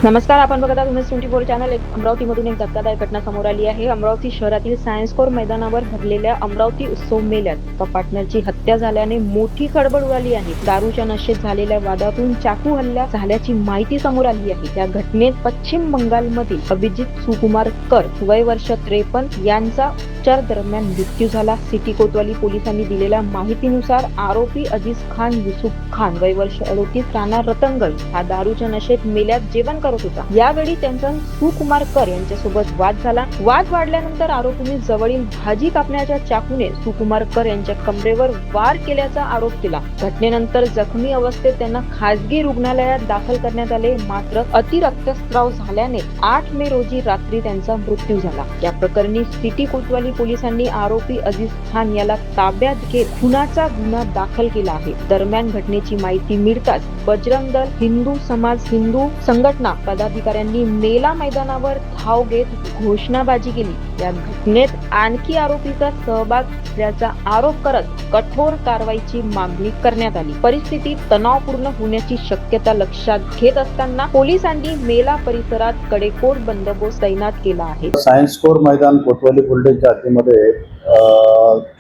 नमस्कार, आपण बघत आहात उमेश 24 चॅनल. अमरावतीमधून एक धक्कादायक घटना समोर आली आहे. अमरावती शहरातील सायन्स कोर मैदानावर भरलेल्या अमरावती उत्सव मेळ्यात एका पार्टनरची हत्या झाल्याने मोठी खळबळ उडाली आहे. दारूच्या नशेत झालेल्या वादातून चाकू हल्ला झाल्याची माहिती समोर आली आहे. या घटनेत पश्चिम बंगालमधील अभिजित सुकुमार कर वय वर्ष 53 यांचा उपचार दरम्यान मृत्यू झाला. सिटी कोतवाली पोलिसांनी दिलेल्या माहितीनुसार आरोपी अजीज खान युसुफ खान वय वर्ष 38 राहणार रतनगड हा दारूच्या नशेत मेळ्यात जेवण करत होता. यावेळी त्यांचा सुकुमार कर यांच्यासोबत वाद झाला. वाद वाढल्यानंतर आरोपीने जवळील भाजी कापण्याच्या चाकूने सुकुमार कर यांच्या कमरेवर वार केल्याचा आरोप केला. घटनेनंतर जखमी अवस्थेत त्यांना खासगी रुग्णालयात दाखल करण्यात आले, मात्र अति रक्तस्राव झाल्याने 8 मे रोजी रात्री त्यांचा मृत्यू झाला. या प्रकरणी सिटी कोतवाली पोलिसांनी आरोपी अजीज खान याला ताब्यात घेत खुनाचा गुन्हा दाखल केला आहे. दरम्यान घटनेची माहिती मिळताच बजरंग दल, हिंदू समाज, हिंदू संघटना पदाधिकाऱ्यांनी मेला मैदानावर धाव घेत घोषणाबाजी केली. या घटनेत आणखी आरोपीचा सहभाग असल्याचा आरोप करत कठोर कारवाईची मागणी करण्यात आली. परिस्थिती तणावपूर्ण होण्याची शक्यता लक्षात घेत असताना पोलिसांनी मेला परिसरात कडेकोट बंदोबस्त तैनात केला आहे. सायन्स कोर मैदान कोतवाली बुलढाण्याच्या हद्दीमध्ये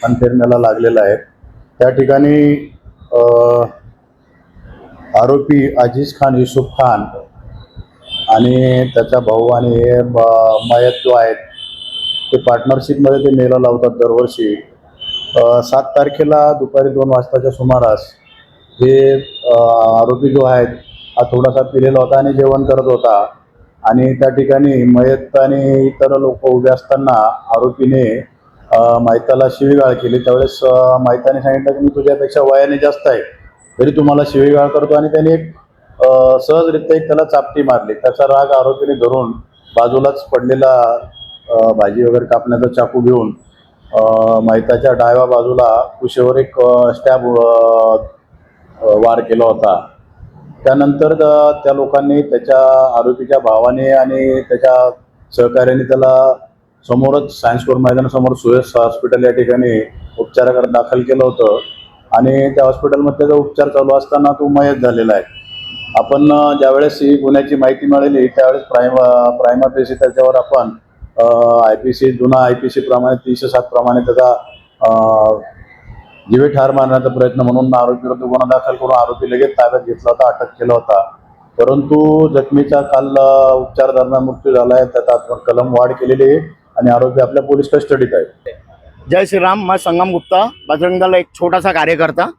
अनफेर मेला लागलेला आहे. त्या ठिकाणी आरोपी अजीज खान युसुफ खान आणि त्याचा भाऊ आणि मयत जो आहेत ते पार्टनरशिपमध्ये ते मेला लावतात दरवर्षी. 7 तारखेला दुपारी 2 वाजताच्या सुमारास हे आरोपी जो आहेत हा थोडासा पिलेला होता आणि जेवण करत होता आणि त्या ठिकाणी मयत आणि इतर लोक उभे असताना आरोपीने माहिताला शिवीगाळ केली. त्यावेळेस माहिताने सांगितलं की मी तुझ्यापेक्षा वयाने जास्त आहे तरी तुम्हाला शिवीगाळ करतो आणि त्याने एक सहजरित्या एक त्याला चापटी मारली. त्याचा राग आरोपीने धरून बाजूलाच पडलेला भाजी वगैरे कापण्याचा चाकू घेऊन माहिताच्या डाव्या बाजूला कुशेवर एक स्टॅब वार केला होता. त्यानंतर त्या लोकांनी त्याच्या आरोपीच्या भावाने आणि त्याच्या सहकार्याने त्याला समोरच सायन्स कोर मैदानासमोर सुयश हॉस्पिटल या ठिकाणी उपचाराकरता दाखल केलं होतं आणि त्या हॉस्पिटलमध्ये त्याचा उपचार चालू असताना तो मयत झालेला आहे. आपण ज्यावेळेस ही गुन्ह्याची माहिती मिळाली त्यावेळेस प्रायमा पेशी त्याच्यावर आपण IPC जुना IPC प्रमाणे 307 प्रमाणे त्याचा जीवे ठार मारण्याचा प्रयत्न म्हणून आरोपी विरुद्ध गुन्हा दाखल करून आरोपी लगेच ताब्यात घेतला होता, अटक केला होता. परंतु जखमीचा काल उपचार दरम्यान मृत्यू झाला आहे. त्याचा कलम वाढ केलेली आहे आणि आरोपी आपल्या पोलीस कस्टडीत आहे. जय श्री राम। मैं संगम गुप्ता, बजरंग दल एक छोटा सा कार्यकर्ता।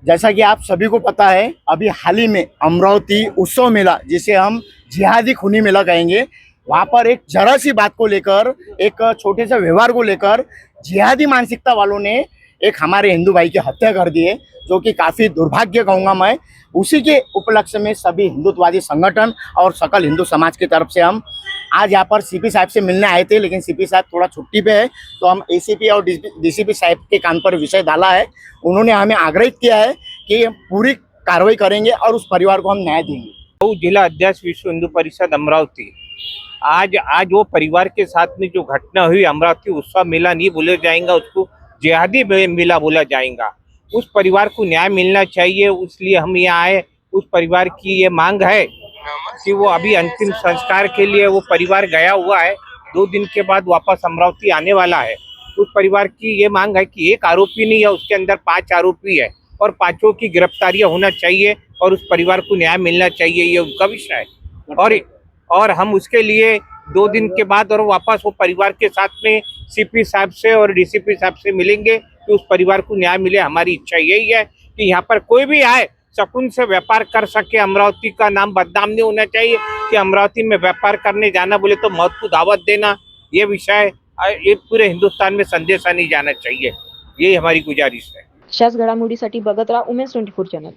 जैसा कि आप सभी को पता है, अभी हाल ही में अमरावती उत्सव मेला, जिसे हम जिहादी खूनी मेला कहेंगे, वहाँ पर एक जरा सी बात को लेकर, एक छोटे से व्यवहार को लेकर जिहादी मानसिकता वालों ने एक हमारे हिंदू भाई की हत्या कर दी है, जो कि काफ़ी दुर्भाग्य कहूँगा मैं। उसी के उपलक्ष्य में सभी हिंदुत्ववादी संगठन और सकल हिंदू समाज की तरफ से हम आज यहाँ पर CP साहब से मिलने आए थे, लेकिन CP साहब थोड़ा छुट्टी पे है, तो हम ACP और DCP साहब के कान पर विषय डाला है। उन्होंने हमें आग्रहित किया है कि पूरी कार्रवाई करेंगे और उस परिवार को हम न्याय देंगे। जिला अध्यक्ष विश्व हिंदू परिषद अमरावती। आज वो परिवार के साथ में जो घटना हुई, अमरावती उत्सव मेला नहीं बोला जाएगा, उसको जिहादी मेला बोला जाएगा। उस परिवार को न्याय मिलना चाहिए, इसलिए हम यहाँ आए। उस परिवार की ये मांग है कि वो अभी अंतिम संस्कार के लिए वो परिवार गया हुआ है, 2 दिन के बाद वापस अमरावती आने वाला है। उस परिवार की ये मांग है कि एक आरोपी नहीं है, उसके अंदर 5 आरोपी है और 5 की गिरफ्तारियां होना चाहिए और उस परिवार को न्याय मिलना चाहिए, ये उनका विषय है। और हम उसके लिए 2 दिन के बाद और वापस वो परिवार के साथ में CP साहब से और DCP साहब से मिलेंगे कि उस परिवार को न्याय मिले। हमारी इच्छा यही है कि यहाँ पर कोई भी आए शकुन से व्यापार कर सके, अमरावती का नाम बदनाम नहीं होना चाहिए कि अमरावती में व्यापार करने जाना बोले तो मौत को दावत देना, ये विषय ये पूरे हिंदुस्तान में संदेशा नहीं जाना चाहिए, ये हमारी गुजारिश है। अशाच घडामोडीसाठी बघत राहा उमेश 24 चॅनल।